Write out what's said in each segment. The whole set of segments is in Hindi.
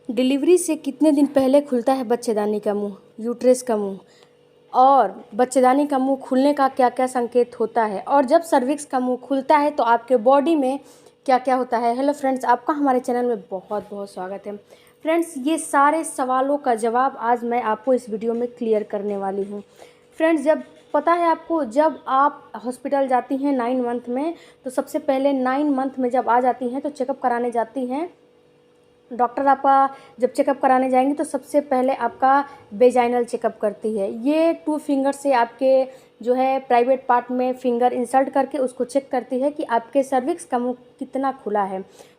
डिलीवरी से कितने दिन पहले खुलता है बच्चेदानी का मुंह, यूट्रस का मुंह, और बच्चेदानी का मुंह खुलने का क्या क्या संकेत होता है, और जब सर्विक्स का मुंह खुलता है तो आपके बॉडी में क्या क्या होता है। हेलो फ्रेंड्स, आपका हमारे चैनल में बहुत बहुत स्वागत है। फ्रेंड्स, ये सारे सवालों का जवाब आज मैं आपको इस वीडियो में क्लियर करने वाली हूँ। फ्रेंड्स, जब पता है आपको, जब आप हॉस्पिटल जाती हैं 9 मंथ में, तो सबसे पहले 9 मंथ में जब आ जाती हैं तो चेकअप कराने जाती हैं। डॉक्टर आपका जब चेकअप कराने जाएंगे तो सबसे पहले आपका वेजाइनल चेकअप करती है। ये 2 फिंगर से आपके जो है प्राइवेट पार्ट में फिंगर इंसर्ट करके उसको चेक करती है कि आपके सर्विक्स का मुंह कितना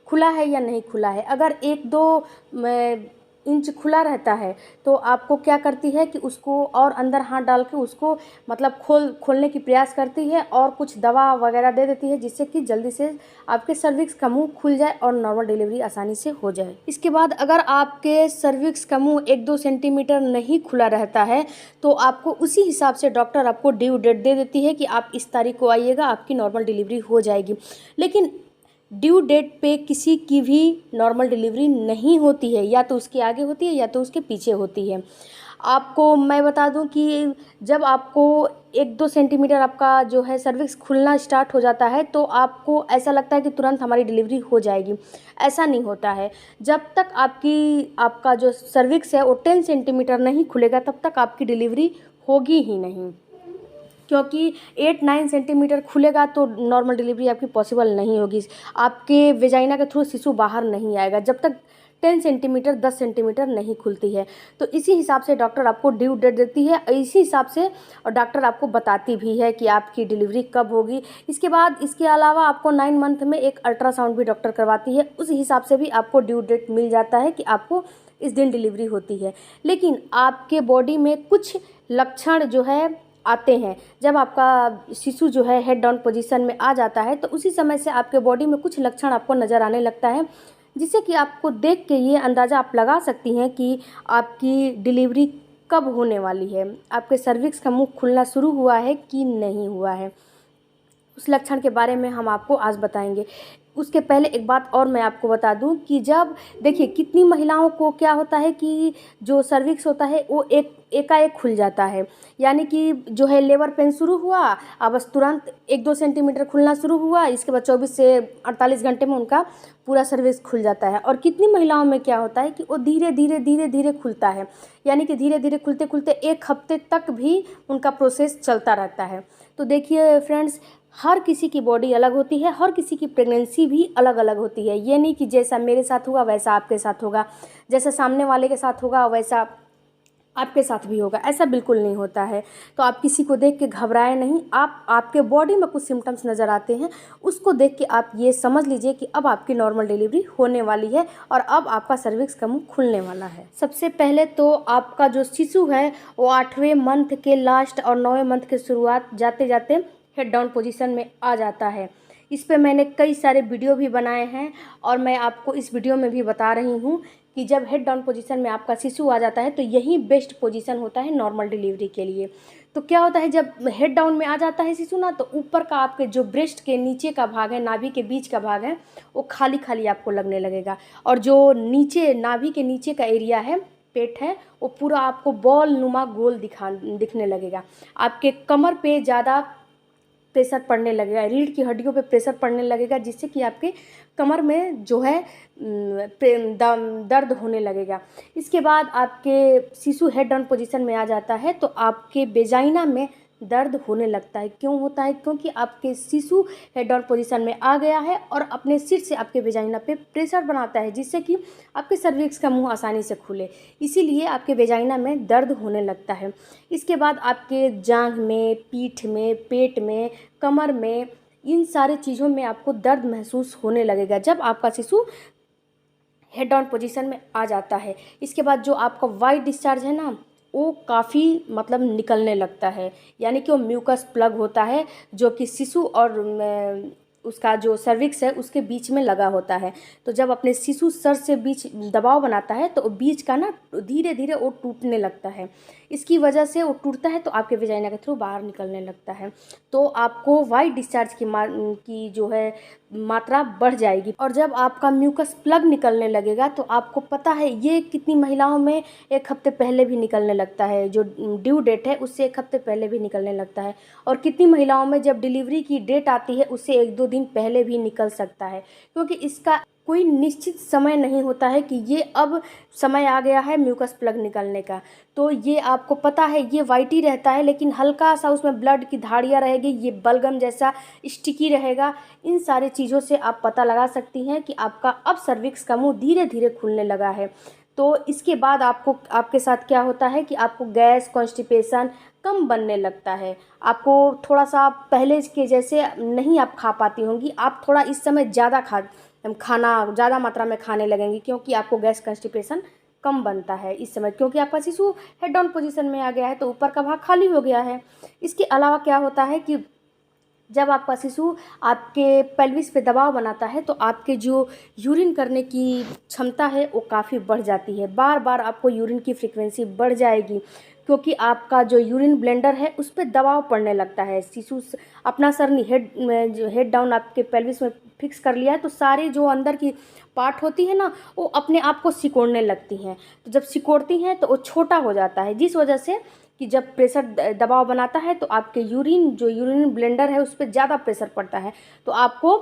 खुला है या नहीं खुला है। अगर 1-2 इंच खुला रहता है तो आपको क्या करती है कि उसको और अंदर हाथ डाल के उसको मतलब खोलने की प्रयास करती है और कुछ दवा वगैरह दे देती है, जिससे कि जल्दी से आपके सर्विक्स का मुंह खुल जाए और नॉर्मल डिलीवरी आसानी से हो जाए। इसके बाद अगर आपके सर्विक्स का मुंह 1-2 सेंटीमीटर नहीं खुला रहता है तो आपको उसी हिसाब से डॉक्टर आपको ड्यू डेट दे देती है कि आप इस तारीख को आइएगा, आपकी नॉर्मल डिलीवरी हो जाएगी। लेकिन ड्यू डेट पे किसी की भी नॉर्मल डिलीवरी नहीं होती है, या तो उसके आगे होती है या तो उसके पीछे होती है। आपको मैं बता दूं कि जब आपको 1-2 सेंटीमीटर आपका जो है सर्विक्स खुलना स्टार्ट हो जाता है तो आपको ऐसा लगता है कि तुरंत हमारी डिलीवरी हो जाएगी। ऐसा नहीं होता है। जब तक आपका जो सर्विक्स है वो 10 सेंटीमीटर नहीं खुलेगा तब तक आपकी डिलीवरी होगी ही नहीं, क्योंकि 8-9 सेंटीमीटर खुलेगा तो नॉर्मल डिलीवरी आपकी पॉसिबल नहीं होगी। आपके वेजाइना के थ्रू शिशु बाहर नहीं आएगा जब तक 10 सेंटीमीटर 10 सेंटीमीटर नहीं खुलती है। तो इसी हिसाब से डॉक्टर आपको ड्यू डेट देती है, इसी हिसाब से और डॉक्टर आपको बताती भी है कि आपकी डिलीवरी कब होगी। इसके बाद इसके अलावा आपको 9 मंथ में एक अल्ट्रासाउंड भी डॉक्टर करवाती है, उस हिसाब से भी आपको ड्यू डेट मिल जाता है कि आपको इस दिन डिलीवरी होती है। लेकिन आपके बॉडी में कुछ लक्षण जो है आते हैं। जब आपका शिशु जो है हेड डाउन पोजीशन में आ जाता है तो उसी समय से आपके बॉडी में कुछ लक्षण आपको नज़र आने लगता है, जिससे कि आपको देख के ये अंदाज़ा आप लगा सकती हैं कि आपकी डिलीवरी कब होने वाली है, आपके सर्विक्स का मुंह खुलना शुरू हुआ है कि नहीं हुआ है। उस लक्षण के बारे में हम आपको आज बताएंगे। उसके पहले एक बात और मैं आपको बता दूं कि जब देखिए कितनी महिलाओं को क्या होता है कि जो सर्विक्स होता है वो एकाएक खुल जाता है, यानी कि जो है लेबर पेन शुरू हुआ, अब बस तुरंत 1-2 सेंटीमीटर खुलना शुरू हुआ, इसके बाद 24 से 48 घंटे में उनका पूरा सर्विक्स खुल जाता है। और कितनी महिलाओं में क्या होता है कि वो धीरे धीरे धीरे धीरे खुलता है, यानी कि धीरे धीरे खुलते खुलते 1 हफ्ते तक भी उनका प्रोसेस चलता रहता है। तो देखिए फ्रेंड्स, हर किसी की बॉडी अलग होती है, हर किसी की प्रेगनेंसी भी अलग अलग होती है। ये नहीं कि जैसा मेरे साथ हुआ वैसा आपके साथ होगा, जैसा सामने वाले के साथ होगा वैसा आपके साथ भी होगा, ऐसा बिल्कुल नहीं होता है। तो आप किसी को देख के घबराएं नहीं। आपके बॉडी में कुछ सिम्टम्स नज़र आते हैं, उसको देख के आप ये समझ लीजिए कि अब आपकी नॉर्मल डिलीवरी होने वाली है और अब आपका सर्विक्स का मुंह खुलने वाला है। सबसे पहले तो आपका जो शिशु है वो 8वें मंथ के लास्ट और 9वें मंथ के शुरुआत जाते जाते हेड डाउन पोजीशन में आ जाता है। इस पे मैंने कई सारे वीडियो भी बनाए हैं और मैं आपको इस वीडियो में भी बता रही हूँ कि जब हेड डाउन पोजीशन में आपका शिशु आ जाता है तो यही बेस्ट पोजीशन होता है नॉर्मल डिलीवरी के लिए। तो क्या होता है, जब हेड डाउन में आ जाता है शिशु ना, तो ऊपर का आपके जो ब्रेस्ट के नीचे का भाग है, नाभि के बीच का भाग है, वो खाली खाली आपको लगने लगेगा, और जो नीचे नाभि के नीचे का एरिया है, पेट है, वो पूरा आपको बॉल नुमा गोल दिखने लगेगा। आपके कमर पे ज़्यादा प्रेशर पड़ने लगेगा, रीढ़ की हड्डियों पे प्रेशर पड़ने लगेगा, जिससे कि आपके कमर में जो है दर्द होने लगेगा। इसके बाद आपके शिशु हेड डाउन पोजीशन में आ जाता है तो आपके वेजाइना में दर्द होने लगता है। क्यों होता है? क्योंकि आपके शिशु हेड डाउन पोजीशन में आ गया है और अपने सिर से आपके वेजाइना पे प्रेशर बनाता है, जिससे कि आपके सर्विक्स का मुंह आसानी से खुले, इसीलिए आपके वेजाइना में दर्द होने लगता है। इसके बाद आपके जांघ में, पीठ में, पेट में, कमर में, इन सारी चीज़ों में आपको दर्द महसूस होने लगेगा जब आपका शिशु हेड डाउन पोजीशन में आ जाता है। इसके बाद जो आपका वाइट डिस्चार्ज है ना, वो काफ़ी मतलब निकलने लगता है, यानी कि वो म्यूकस प्लग होता है जो कि शिशु और उसका जो सर्विक्स है उसके बीच में लगा होता है। तो जब अपने शिशु सर से बीच दबाव बनाता है तो बीच का ना धीरे धीरे वो टूटने लगता है। इसकी वजह से वो टूटता है तो आपके वेजाइना के थ्रू बाहर निकलने लगता है। तो आपको वाइट डिस्चार्ज की जो है मात्रा बढ़ जाएगी। और जब आपका म्यूकस प्लग निकलने लगेगा तो आपको पता है ये कितनी महिलाओं में 1 हफ्ते पहले भी निकलने लगता है, जो ड्यू डेट है उससे 1 हफ्ते पहले भी निकलने लगता है। और कितनी महिलाओं में जब डिलीवरी की डेट आती है उससे 1-2 दिन पहले भी निकल सकता है, क्योंकि इसका कोई निश्चित समय नहीं होता है कि ये अब समय आ गया है म्यूकस प्लग निकलने का। तो ये आपको पता है ये वाइट ही रहता है, लेकिन हल्का सा उसमें ब्लड की धारियाँ रहेगी, ये बलगम जैसा स्टिकी रहेगा। इन सारी चीज़ों से आप पता लगा सकती हैं कि आपका अब सर्विक्स का मुंह धीरे धीरे खुलने लगा है। तो इसके बाद आपको आपके साथ क्या होता है कि आपको गैस, कॉन्स्टिपेशन कम बनने लगता है। आपको थोड़ा सा पहले के जैसे नहीं आप खा पाती होंगी, आप थोड़ा इस समय खाना ज़्यादा मात्रा में खाने लगेंगी, क्योंकि आपको गैस, कॉन्स्टिपेशन कम बनता है इस समय, क्योंकि आपका शिशु हेड डाउन पोजीशन में आ गया है तो ऊपर का भाग खाली हो गया है। इसके अलावा क्या होता है कि जब आपका शिशु आपके पेल्विस पे दबाव बनाता है तो आपके जो यूरिन करने की क्षमता है वो काफ़ी बढ़ जाती है। बार बार आपको यूरिन की फ्रीक्वेंसी बढ़ जाएगी, क्योंकि आपका जो यूरिन ब्लेंडर है उस पर दबाव पड़ने लगता है। शिशु अपना सर जो हेड डाउन आपके पेल्विस में फिक्स कर लिया है, तो सारे जो अंदर की पार्ट होती है ना वो अपने आप को सिकोड़ने लगती हैं। तो जब सिकोड़ती हैं तो वो छोटा हो जाता है, जिस वजह से कि जब प्रेशर दबाव बनाता है तो आपके यूरिन ब्लेंडर है उस पर ज़्यादा प्रेशर पड़ता है, तो आपको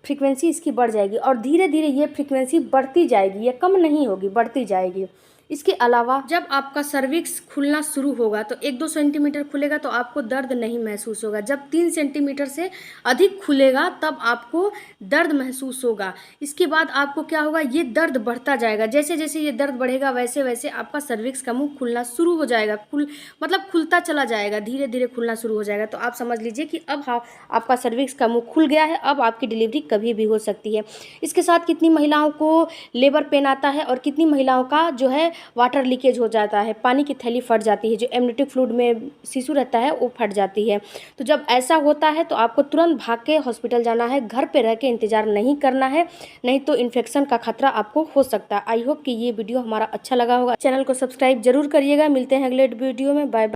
फ्रीक्वेंसी इसकी बढ़ जाएगी और धीरे धीरे ये फ्रीक्वेंसी बढ़ती जाएगी, ये कम नहीं होगी, बढ़ती जाएगी। इसके अलावा जब आपका सर्विक्स खुलना शुरू होगा तो 1-2 सेंटीमीटर खुलेगा तो आपको दर्द नहीं महसूस होगा। जब 3 सेंटीमीटर से अधिक खुलेगा तब आपको दर्द महसूस होगा। इसके बाद आपको क्या होगा, ये दर्द बढ़ता जाएगा। जैसे जैसे ये दर्द बढ़ेगा वैसे वैसे आपका सर्विक्स का मुंह खुलना शुरू हो जाएगा, मतलब खुलता चला जाएगा, धीरे धीरे खुलना शुरू हो जाएगा। तो आप समझ लीजिए कि अब आपका सर्विक्स का मुंह खुल गया है, अब आपकी डिलीवरी कभी भी हो सकती है। इसके साथ कितनी महिलाओं को लेबर पेन आता है और कितनी महिलाओं का जो है वाटर लीकेज हो जाता है, पानी की थैली फट जाती है, जो एमनियोटिक फ्लूइड में शिशु रहता है वो फट जाती है। तो जब ऐसा होता है तो आपको तुरंत भाग के हॉस्पिटल जाना है, घर पे रह के इंतज़ार नहीं करना है, नहीं तो इन्फेक्शन का खतरा आपको हो सकता है। आई होप कि ये वीडियो हमारा अच्छा लगा होगा। चैनल को सब्सक्राइब जरूर करिएगा। मिलते हैं अगले वीडियो में। Bye bye.